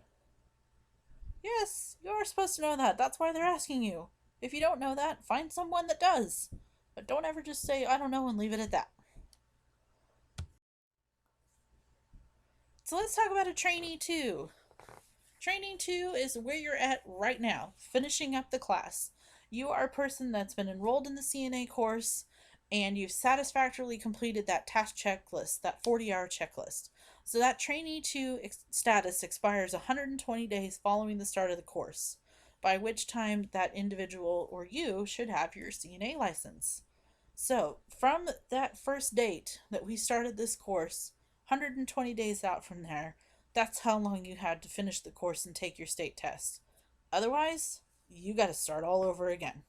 Yes, you're supposed to know that. That's why they're asking you. If you don't know that, find someone that does. But don't ever just say, I don't know, and leave it at that. So let's talk about a trainee two. Training two is where you're at right now, finishing up the class. You are a person that's been enrolled in the CNA course and you've satisfactorily completed that task checklist, that 40-hour checklist. So that trainee two status expires 120 days following the start of the course, by which time that individual or you should have your CNA license. So from that first date that we started this course, 120 days out from there, that's how long you had to finish the course and take your state test. Otherwise, you got to start all over again.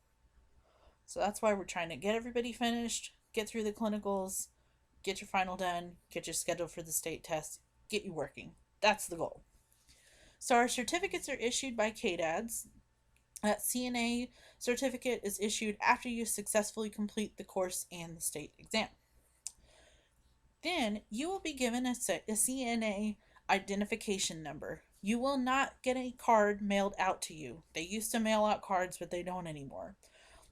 So that's why we're trying to get everybody finished, get through the clinicals, get your final done, get you scheduled for the state test, get you working. That's the goal. So our certificates are issued by CADADS. That CNA certificate is issued after you successfully complete the course and the state exam. Then you will be given a CNA identification number. You will not get a card mailed out to you. They used to mail out cards, but they don't anymore.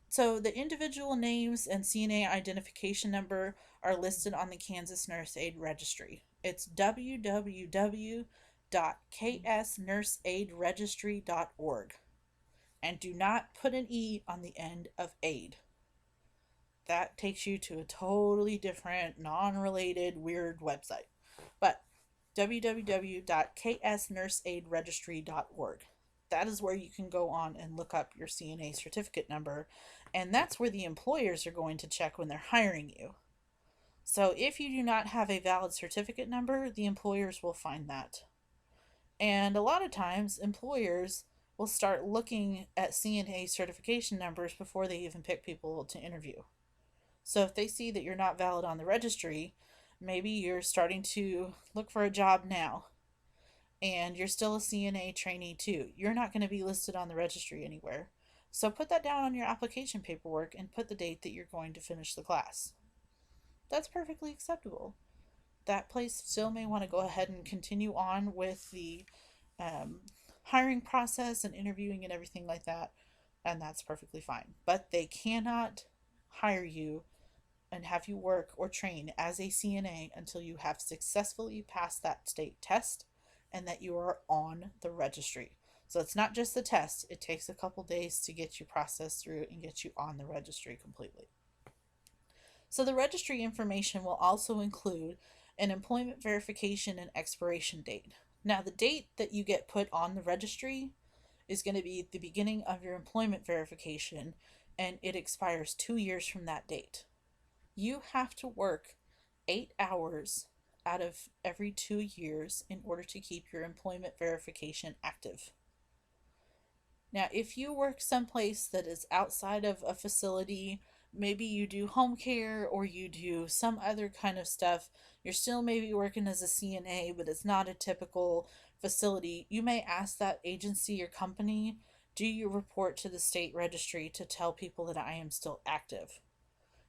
So the individual names and CNA identification number are listed on the Kansas Nurse Aid Registry. It's www.ksnurseaidregistry.org. And do not put an E on the end of aid. That takes you to a totally different, non-related, weird website. But www.ksnurseaidregistry.org. That is where you can go on and look up your CNA certificate number, and that's where the employers are going to check when they're hiring you. So if you do not have a valid certificate number, the employers will find that. And a lot of times, employers will start looking at CNA certification numbers before they even pick people to interview. So if they see that you're not valid on the registry, maybe you're starting to look for a job now and you're still a CNA trainee too. You're not going to be listed on the registry anywhere. So put that down on your application paperwork and put the date that you're going to finish the class. That's perfectly acceptable. That place still may want to go ahead and continue on with the hiring process and interviewing and everything like that, and that's perfectly fine. But they cannot hire you and have you work or train as a CNA until you have successfully passed that state test and that you are on the registry. So it's not just the test, it takes a couple days to get you processed through and get you on the registry completely. So the registry information will also include an employment verification and expiration date. Now, the date that you get put on the registry is going to be the beginning of your employment verification, and it expires 2 years from that date. You have to work 8 hours out of every 2 years in order to keep your employment verification active. Now, if you work someplace that is outside of a facility, maybe you do home care or you do some other kind of stuff, you're still maybe working as a CNA, but it's not a typical facility, you may ask that agency or company, do you report to the state registry to tell people that I am still active?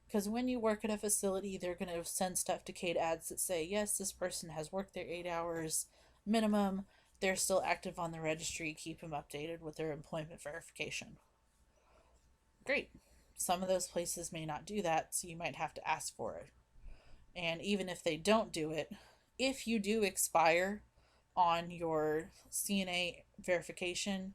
Because when you work at a facility, they're going to send stuff to CADADS that say, yes, this person has worked their 8 hours minimum, they're still active on the registry, keep them updated with their employment verification. Great. Some of those places may not do that, so you might have to ask for it. And even if they don't do it, if you do expire on your CNA verification,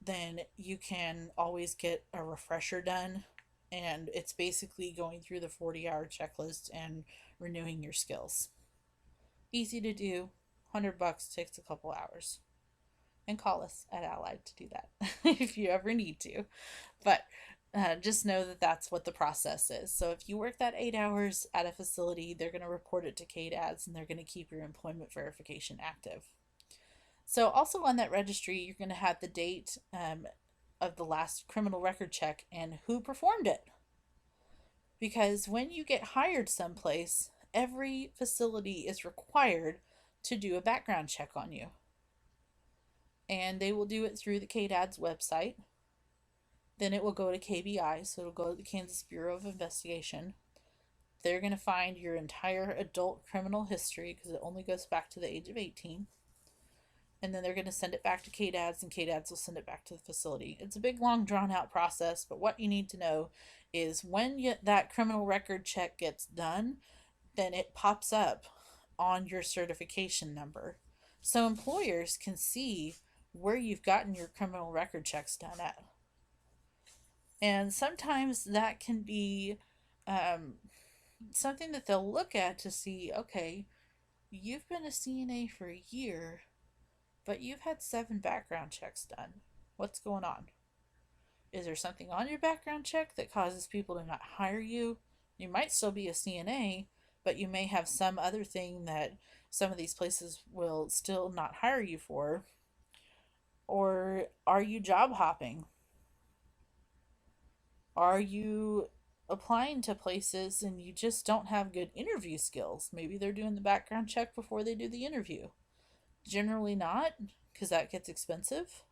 then you can always get a refresher done. And it's basically going through the 40-hour checklist and renewing your skills. Easy to do. $100 takes a couple hours. And call us at Allied to do that if you ever need to. But just know that that's what the process is. So if you work that 8 hours at a facility, they're going to report it to CADADS and they're going to keep your employment verification active. So also on that registry, you're going to have the date of the last criminal record check and who performed it. Because when you get hired someplace, every facility is required to do a background check on you. And they will do it through the CADADS website. Then it will go to KBI, so it'll go to the Kansas Bureau of Investigation. They're going to find your entire adult criminal history because it only goes back to the age of 18. And then they're going to send it back to KDADS, and KDADS will send it back to the facility. It's a big, long, drawn-out process, but what you need to know is when that criminal record check gets done, then it pops up on your certification number. So employers can see where you've gotten your criminal record checks done at. And sometimes that can be something that they'll look at to see, okay, you've been a CNA for a year, but you've had 7 background checks done. What's going on? Is there something on your background check that causes people to not hire you? You might still be a CNA, but you may have some other thing that some of these places will still not hire you for. Or are you job hopping? Are you applying to places and you just don't have good interview skills? Maybe they're doing the background check before they do the interview. Generally not, because that gets expensive.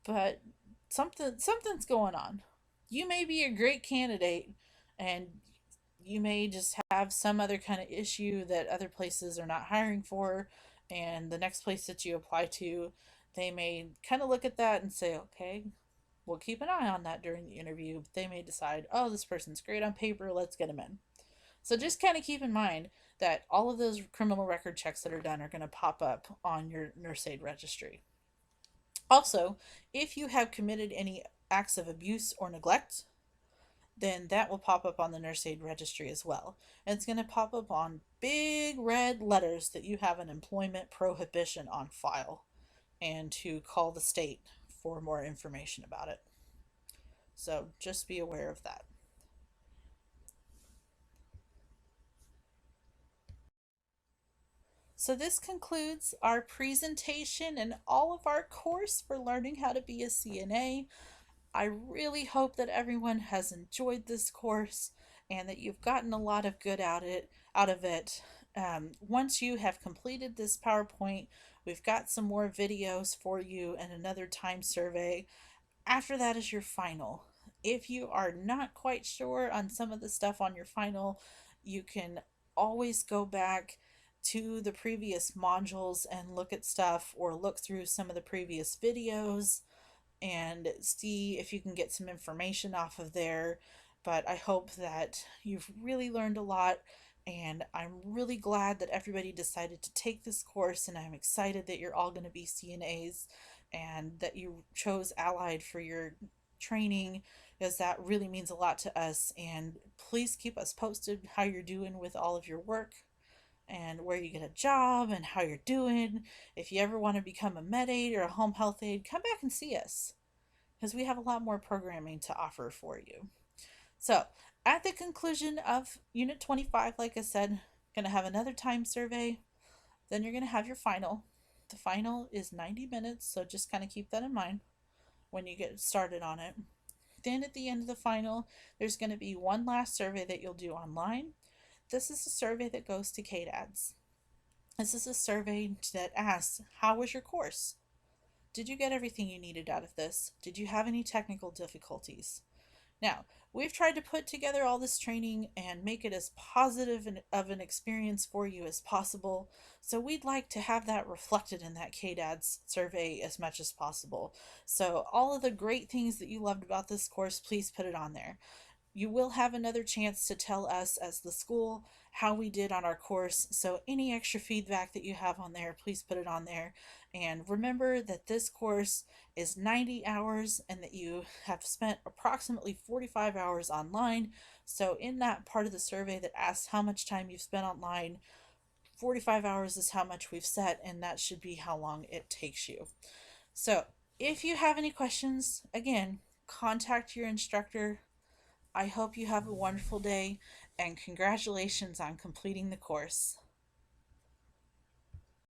But something's going on. You may be a great candidate and you may just have some other kind of issue that other places are not hiring for, and the next place that you apply to, they may kind of look at that and say, okay, we'll keep an eye on that during the interview. But they may decide, oh, this person's great on paper, let's get them in. So just kind of keep in mind that all of those criminal record checks that are done are going to pop up on your nurse aid registry. Also, if you have committed any acts of abuse or neglect, then that will pop up on the nurse aid registry as well. And it's going to pop up on big red letters that you have an employment prohibition on file, and to call the state for more information about it. So just be aware of that. So this concludes our presentation and all of our course for learning how to be a CNA. I really hope that everyone has enjoyed this course and that you've gotten a lot of good out of it. Once you have completed this PowerPoint, we've got some more videos for you and another time survey. After that is your final. If you are not quite sure on some of the stuff on your final, you can always go back to the previous modules and look at stuff, or look through some of the previous videos and see if you can get some information off of there. But I hope that you've really learned a lot, and I'm really glad that everybody decided to take this course, and I'm excited that you're all going to be CNAs and that you chose Allied for your training, because that really means a lot to us. And please keep us posted how you're doing with all of your work and where you get a job and how you're doing. If you ever want to become a med aid or a home health aide, come back and see us, because we have a lot more programming to offer for you. So at the conclusion of Unit 25, like I said, going to have another time survey. Then you're going to have your final. The final is 90 minutes, so just kind of keep that in mind when you get started on it. Then at the end of the final, there's going to be one last survey that you'll do online. This is a survey that goes to KDADS. This is a survey that asks, how was your course? Did you get everything you needed out of this? Did you have any technical difficulties? Now, we've tried to put together all this training and make it as positive of an experience for you as possible. So we'd like to have that reflected in that KDADS survey as much as possible. So all of the great things that you loved about this course, please put it on there. You will have another chance to tell us as the school how we did on our course. So any extra feedback that you have on there, please put it on there. And remember that this course is 90 hours and that you have spent approximately 45 hours online. So in that part of the survey that asks how much time you've spent online, 45 hours is how much we've set, and that should be how long it takes you. So if you have any questions, again, contact your instructor. I hope you have a wonderful day, and congratulations on completing the course.